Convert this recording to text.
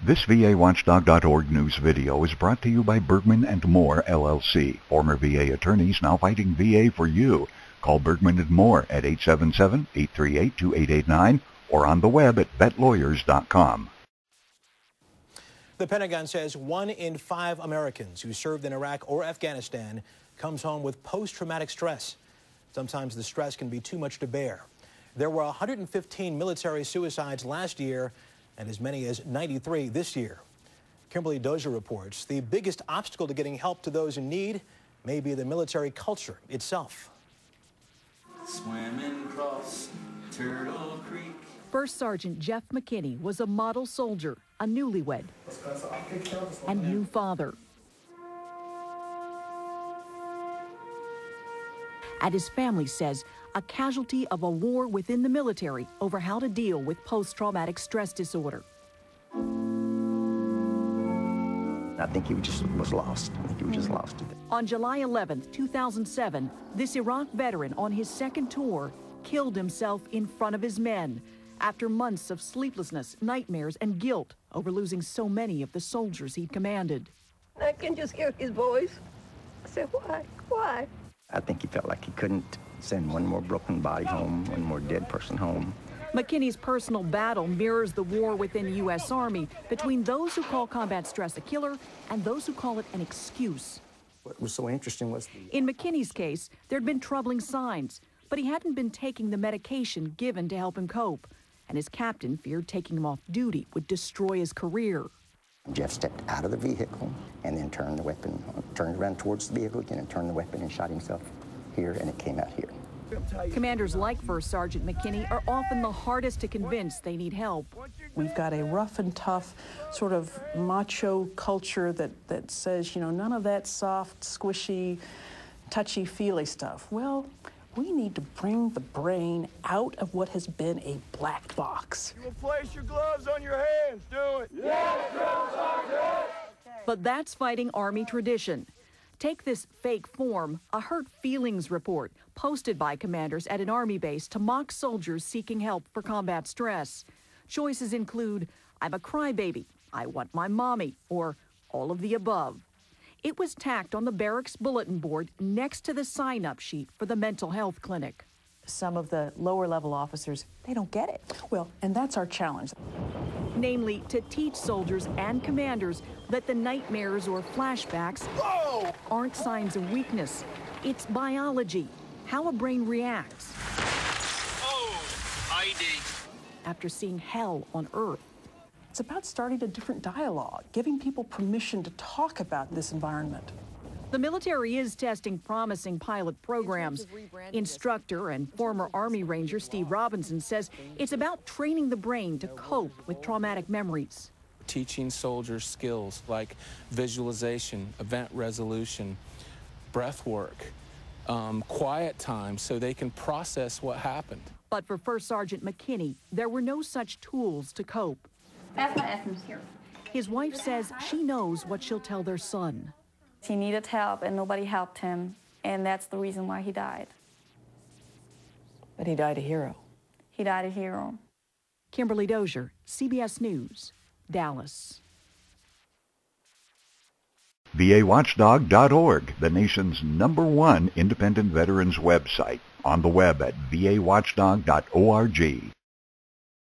This VAWatchdog.org news video is brought to you by Bergman & Moore, LLC. Former VA attorneys now fighting VA for you. Call Bergman & Moore at 877-838-2889 or on the web at vetlawyers.com. The Pentagon says 1 in 5 Americans who served in Iraq or Afghanistan comes home with post-traumatic stress. Sometimes the stress can be too much to bear. There were 115 military suicides last year and as many as 93 this year. Kimberly Dozier reports the biggest obstacle to getting help to those in need may be the military culture itself. Swimming across Turtle Creek. First Sergeant Jeff McKinney was a model soldier, a newlywed, and new father. And his family says a casualty of a war within the military over how to deal with post-traumatic stress disorder. I think he just was lost. I think he was just lost. On July 11th, 2007, this Iraq veteran on his second tour killed himself in front of his men after months of sleeplessness, nightmares, and guilt over losing so many of the soldiers he'd commanded. I can just hear his voice. I said, why? Why? I think he felt like he couldn't send one more broken body home, one more dead person home. McKinney's personal battle mirrors the war within the U.S. Army between those who call combat stress a killer and those who call it an excuse. What was so interesting was in McKinney's case, there'd been troubling signs, but he hadn't been taking the medication given to help him cope, and his captain feared taking him off duty would destroy his career. Jeff stepped out of the vehicle and then turned around towards the vehicle again and turned the weapon and shot himself here, and it came out here. Commanders like First Sergeant McKinney are often the hardest to convince they need help. We've got a rough and tough sort of macho culture that says, you know, none of that soft, squishy, touchy-feely stuff. Well, we need to bring the brain out of what has been a black box. You will place your gloves on your hands. Do it. Yes, Sergeant. But that's fighting Army tradition. Take this fake form, a hurt feelings report, posted by commanders at an Army base to mock soldiers seeking help for combat stress. Choices include, I'm a crybaby, I want my mommy, or all of the above. It was tacked on the barracks bulletin board next to the sign-up sheet for the mental health clinic. Some of the lower-level officers, they don't get it. Well, and that's our challenge. Namely, to teach soldiers and commanders that the nightmares or flashbacks aren't signs of weakness. It's biology, how a brain reacts after seeing hell on Earth. It's about starting a different dialogue, giving people permission to talk about this environment. The military is testing promising pilot programs. Instructor and former Army Ranger Steve Robinson says it's about training the brain to cope with traumatic memories. Teaching soldiers skills like visualization, event resolution, breath work, quiet time so they can process what happened. But for First Sergeant McKinney, there were no such tools to cope. That's my essence here. His wife says she knows what she'll tell their son. He needed help and nobody helped him, and that's the reason why he died. But he died a hero. He died a hero. Kimberly Dozier, CBS News, Dallas. VAWatchdog.org, the nation's #1 independent veterans website. On the web at VAWatchdog.org.